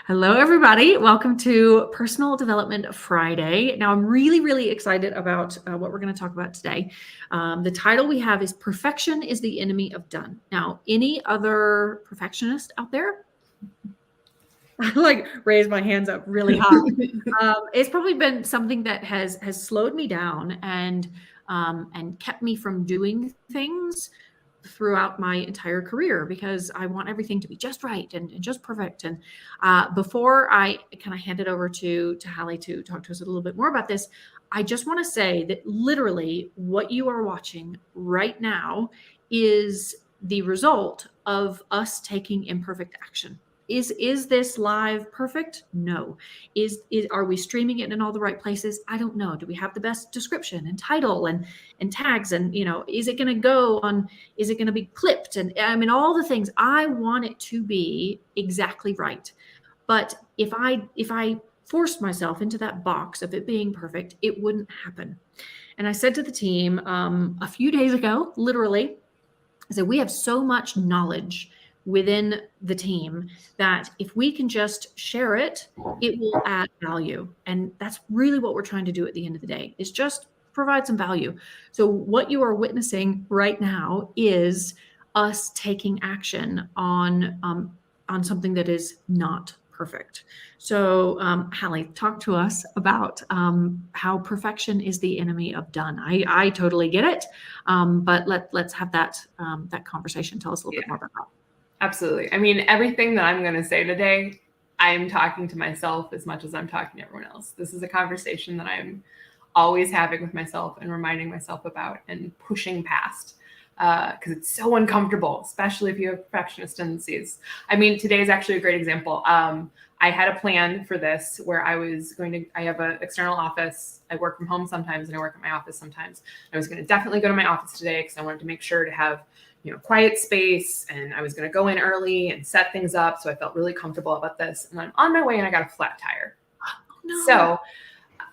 Hello, everybody. Welcome to Personal Development Friday. Now, I'm really excited about what we're going to talk about today. The title we have is Perfection is the Enemy of Done. Now, any other perfectionist out there? I raise my hands up really high. It's probably been something that has slowed me down and kept me from doing things throughout my entire career because I want everything to be just right and just perfect. And before I kind of hand it over to Hallie to talk to us a little bit more about this, I just want to say that literally what you are watching right now is the result of us taking imperfect action. Is this live perfect? No. Are we streaming it in all the right places? I don't know. Do we have the best description and title and tags? And is it going to go on? Is it going to be clipped? And I mean, all the things. I want it to be exactly right. But if I forced myself into that box of it being perfect, it wouldn't happen. And I said to the team a few days ago, literally, I said, we have so much knowledge within the team that if we can just share it, it will add value. And that's really what we're trying to do at the end of the day, is just provide some value. So what you are witnessing right now is us taking action on something that is not perfect. So Hallie, talk to us about how perfection is the enemy of done. I totally get it, but let's have that conversation. Tell us a little bit more about that. Absolutely. I mean, everything that I'm going to say today, I'm talking to myself as much as I'm talking to everyone else. This is a conversation that I'm always having with myself and reminding myself about and pushing past because it's so uncomfortable, especially if you have perfectionist tendencies. I mean, today is actually a great example. I had a plan for this where I have an external office. I work from home sometimes and I work at my office sometimes. I was going to definitely go to my office today because I wanted to make sure to have quiet space, and I was going to go in early and set things up. So I felt really comfortable about this. And I'm on my way and I got a flat tire. Oh, no. So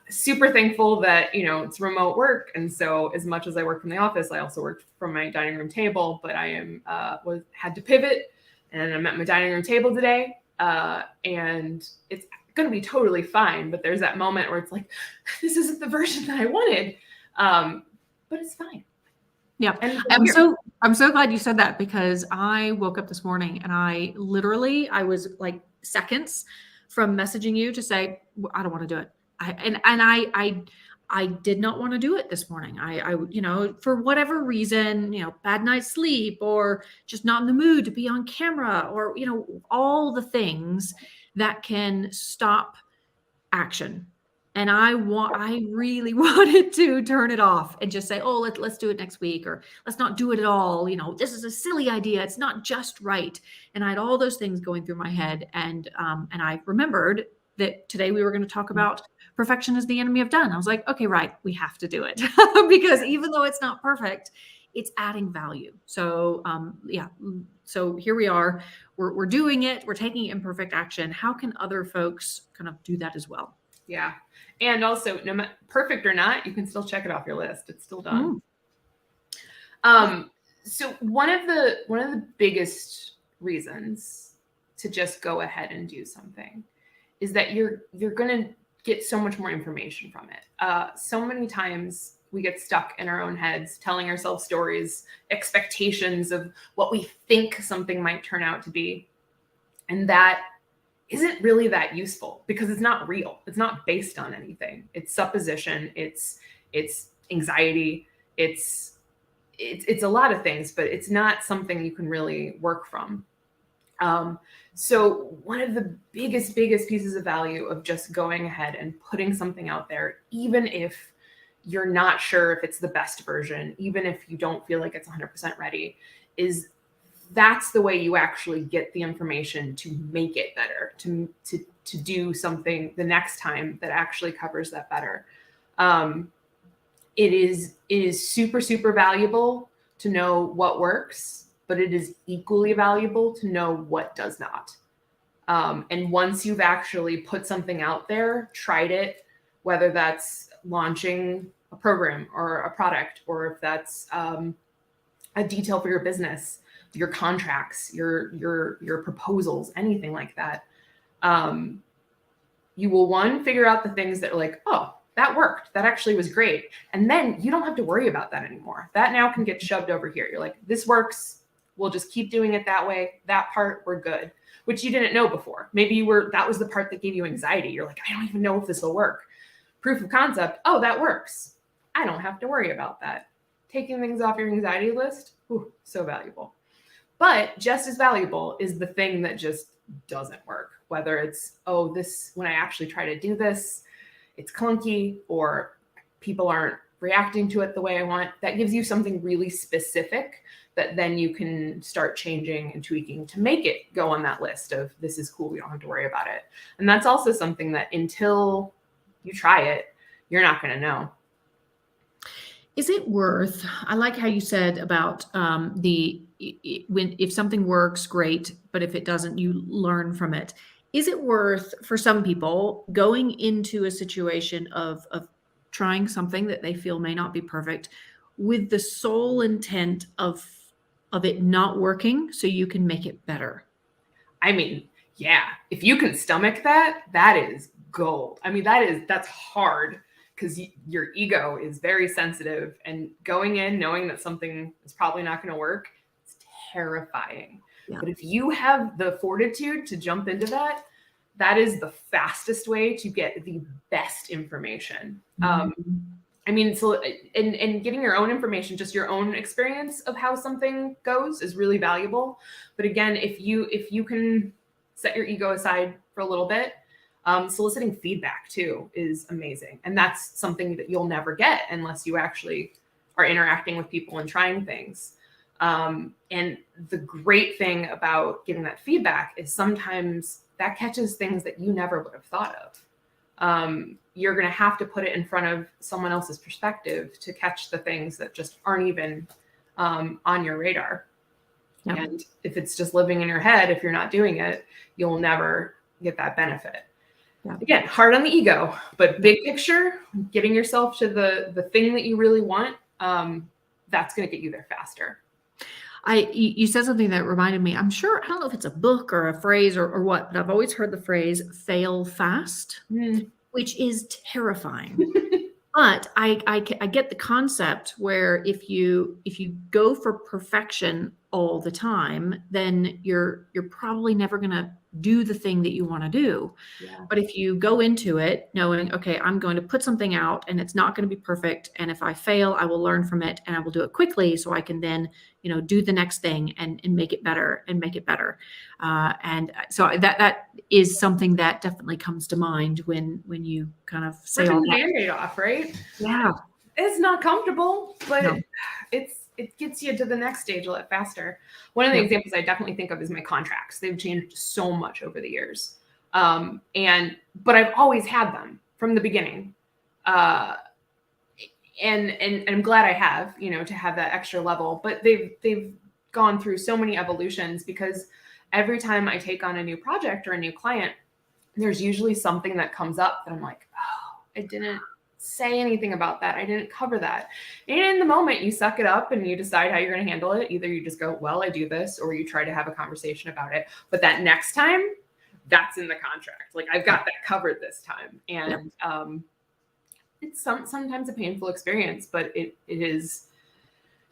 super thankful that, it's remote work. And so as much as I work from the office, I also worked from my dining room table, but I had to pivot, and I'm at my dining room table today. And it's going to be totally fine. But there's that moment where it's like, this isn't the version that I wanted. But it's fine. Yeah. I'm so glad you said that, because I woke up this morning and I was like seconds from messaging you to say, I don't want to do it. I did not want to do it this morning. I for whatever reason, bad night's sleep, or just not in the mood to be on camera, or, all the things that can stop action. And I really wanted to turn it off and just say, oh, let's do it next week, or let's not do it at all. This is a silly idea. It's not just right. And I had all those things going through my head. And I remembered that today we were going to talk about perfection is the enemy of done. I was like, okay, right. We have to do it because even though it's not perfect, it's adding value. So so here we are. We're doing it. We're taking imperfect action. How can other folks kind of do that as well? Yeah. And also, no matter perfect or not, you can still check it off your list. It's still done. So one of the biggest reasons to just go ahead and do something is that you're going to get so much more information from it. So many times we get stuck in our own heads, telling ourselves stories, expectations of what we think something might turn out to be. And that isn't really that useful because it's not real. It's not based on anything. It's supposition. It's anxiety. It's a lot of things, but it's not something you can really work from. So one of the biggest pieces of value of just going ahead and putting something out there, even if you're not sure if it's the best version, even if you don't feel like it's 100% ready, is that's the way you actually get the information to make it better, to do something the next time that actually covers that better. It is super valuable to know what works, but it is equally valuable to know what does not. And once you've actually put something out there, tried it, whether that's launching a program or a product, or if that's a detail for your business, your contracts, your proposals, anything like that. You will, one, figure out the things that are like, oh, that worked. That actually was great. And then you don't have to worry about that anymore. That now can get shoved over here. You're like, this works. We'll just keep doing it that way. That part, we're good, which you didn't know before. Maybe that was the part that gave you anxiety. You're like, I don't even know if this will work. Proof of concept. Oh, that works. I don't have to worry about that. Taking things off your anxiety list, so valuable. But just as valuable is the thing that just doesn't work. Whether it's, when I actually try to do this, it's clunky, or people aren't reacting to it the way I want. That gives you something really specific that then you can start changing and tweaking to make it go on that list of, this is cool, we don't have to worry about it. And that's also something that until you try it, you're not going to know. Is it worth, I like how you said about if something works, great, but if it doesn't, you learn from it. Is it worth, for some people, going into a situation of trying something that they feel may not be perfect with the sole intent of it not working so you can make it better? I mean, yeah, if you can stomach that, that is gold. I mean, that's hard, because your ego is very sensitive, and going in knowing that something is probably not going to work, it's terrifying. Yeah. But if you have the fortitude to jump into that, that is the fastest way to get the best information. I mean, so, and getting your own information, just your own experience of how something goes, is really valuable. But again, if you can set your ego aside for a little bit, soliciting feedback too is amazing. And that's something that you'll never get unless you actually are interacting with people and trying things. And the great thing about getting that feedback is sometimes that catches things that you never would have thought of. You're going to have to put it in front of someone else's perspective to catch the things that just aren't even on your radar. Yep. And if it's just living in your head, if you're not doing it, you'll never get that benefit. Yep. Again, hard on the ego, but big picture, getting yourself to the thing that you really want, that's going to get you there faster. You said something that reminded me, I'm sure, I don't know if it's a book or a phrase or what, but I've always heard the phrase fail fast, which is terrifying. But I get the concept where if you go for perfection all the time, then you're probably never going to do the thing that you want to do. Yeah. But if you go into it knowing, okay, I'm going to put something out and it's not going to be perfect, and if I fail, I will learn from it and I will do it quickly so I can then, do the next thing and make it better and make it better. And so that is something that definitely comes to mind when you kind of say all that. Band-Aid off, right? Yeah. It's not comfortable, but it gets you to the next stage a lot faster. One of the examples I definitely think of is my contracts. They've changed so much over the years. But I've always had them from the beginning. And I'm glad I have, to have that extra level, but they've gone through so many evolutions, because every time I take on a new project or a new client, there's usually something that comes up that I'm like, oh, I didn't say anything about that. I didn't cover that. And in the moment, you suck it up and you decide how you're going to handle it. Either you just go, well, I do this, or you try to have a conversation about it. But that next time, that's in the contract. Like, I've got that covered this time. And it's sometimes a painful experience, but it is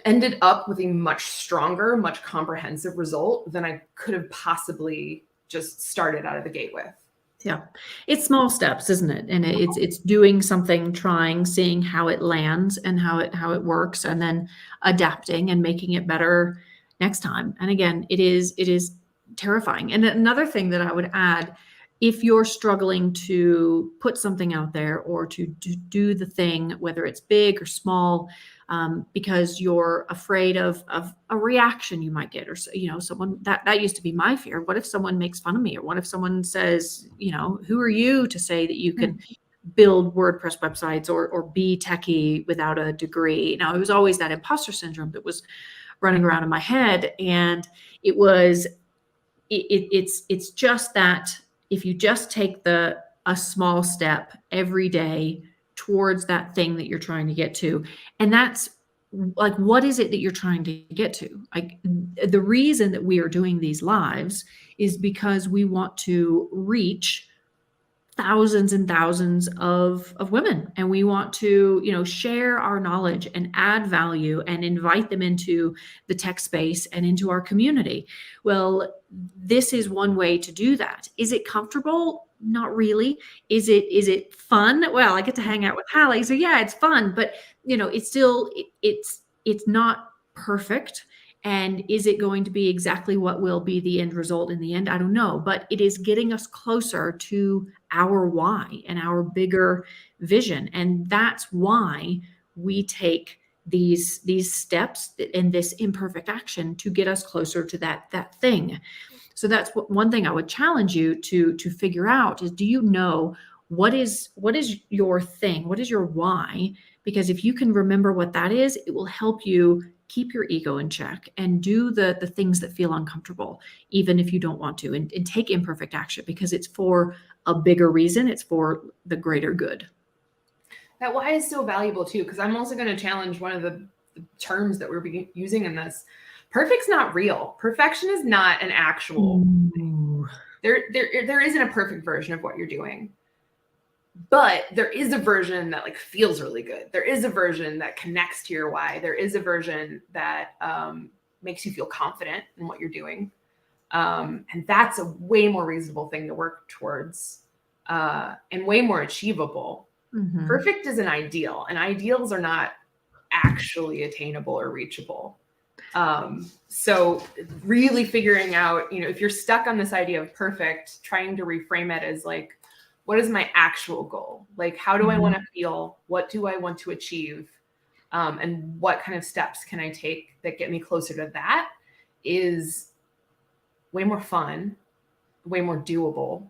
ended up with a much stronger, much comprehensive result than I could have possibly just started out of the gate with. Yeah. It's small steps, isn't it? And it's doing something, trying, seeing how it lands and how it works, and then adapting and making it better next time. And again, it is terrifying. And another thing that I would add, if you're struggling to put something out there or to do the thing, whether it's big or small, because you're afraid of a reaction you might get, or someone that used to be my fear. What if someone makes fun of me, or what if someone says, who are you to say that you can build WordPress websites or be techie without a degree? Now, it was always that imposter syndrome that was running around in my head, and it's just that. If you just take a small step every day towards that thing that you're trying to get to, and that's like, what is it that you're trying to get to? Like, the reason that we are doing these lives is because we want to reach thousands and thousands of women, and we want to, share our knowledge and add value and invite them into the tech space and into our community. Well, this is one way to do that. Is it comfortable? Not really. Is it fun? Well, I get to hang out with Hallie, so yeah, it's fun, but it's still it's not perfect. And is it going to be exactly what will be the end result in the end? I don't know, but it is getting us closer to our why and our bigger vision. And that's why we take these steps and this imperfect action to get us closer to that thing. So that's one thing I would challenge you to figure out is, do you know what is your thing? What is your why? Because if you can remember what that is, it will help you keep your ego in check and do the things that feel uncomfortable, even if you don't want to, and take imperfect action, because it's for a bigger reason. It's for the greater good. That why is so valuable too, because I'm also going to challenge one of the terms that we're using in this. Perfect's not real. Perfection is not an actual thing. There isn't a perfect version of what you're doing. But there is a version that like feels really good. There is a version that connects to your why. There is a version that makes you feel confident in what you're doing. And that's a way more reasonable thing to work towards and way more achievable. Mm-hmm. Perfect is an ideal, and ideals are not actually attainable or reachable. So really figuring out, if you're stuck on this idea of perfect, trying to reframe it as like, what is my actual goal? Like, how do I want to feel? What do I want to achieve? And what kind of steps can I take that get me closer to that is way more fun, way more doable,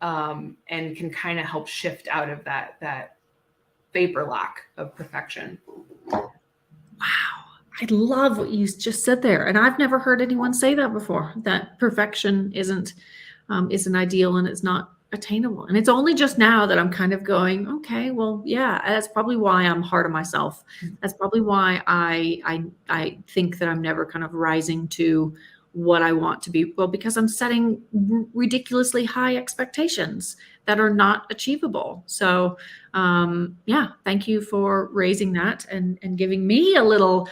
and can kind of help shift out of that vapor lock of perfection. Wow. I love what you just said there. And I've never heard anyone say that before, that perfection is an ideal and it's not attainable. And it's only just now that I'm kind of going, okay, well, yeah, that's probably why I'm hard on myself. That's probably why I think that I'm never kind of rising to what I want to be. Well, because I'm setting ridiculously high expectations that are not achievable. So yeah, thank you for raising that and giving me a little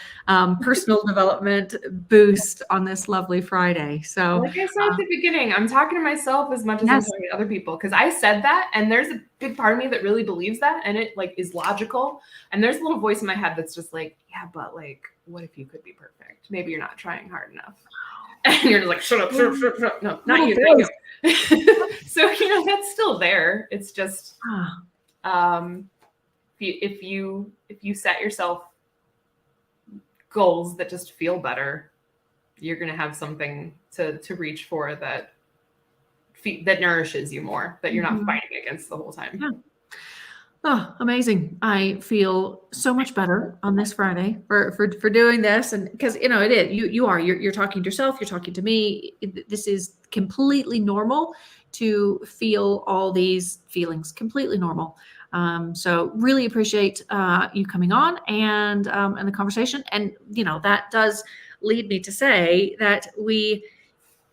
personal development boost on this lovely Friday. So like I said at the beginning, I'm talking to myself as much as I'm talking to other people, because I said that and there's a big part of me that really believes that, and it like is logical. And there's a little voice in my head that's just like, yeah, but like, what if you could be perfect? Maybe you're not trying hard enough. And you're just like, shut up. No, not you. Thank you. So, that's still there. It's just, if you set yourself goals that just feel better, you're going to have something to reach for that nourishes you more, that you're not fighting against the whole time. Yeah. Oh, amazing. I feel so much better on this Friday for doing this. And because, it is, you're talking to yourself, you're talking to me. This is completely normal to feel all these feelings, completely normal. So really appreciate you coming on and the conversation. And, that does lead me to say that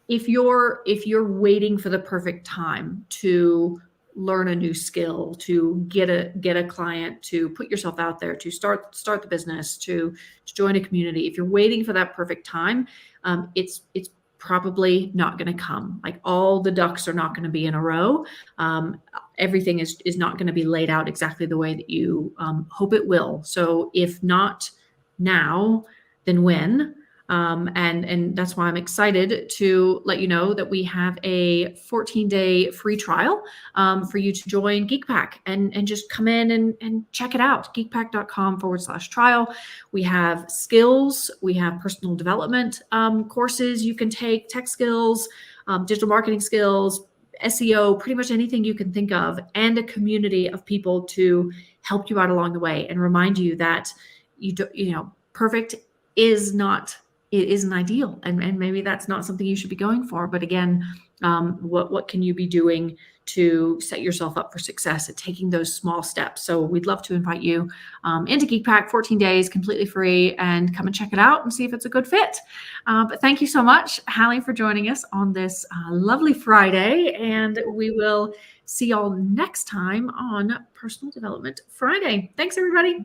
if you're waiting for the perfect time to learn a new skill, to get a client, to put yourself out there, to start the business, to join a community, if you're waiting for that perfect time, it's probably not going to come. Like, all the ducks are not going to be in a row. Everything is not going to be laid out exactly the way that you hope it will. So if not now, then when? And that's why I'm excited to let you know that we have a 14-day free trial for you to join GeekPack and just come in and check it out. geekpack.com/trial. We have skills, we have personal development courses you can take, tech skills, digital marketing skills, SEO, pretty much anything you can think of, and a community of people to help you out along the way and remind you that perfect is not. It isn't ideal, and maybe that's not something you should be going for. But again, what can you be doing to set yourself up for success at taking those small steps. So we'd love to invite you into GeekPack, 14 days, completely free, and come and check it out and see if it's a good fit. But thank you so much, Hallie, for joining us on this lovely Friday. And we will see y'all next time on Personal Development Friday. Thanks, everybody.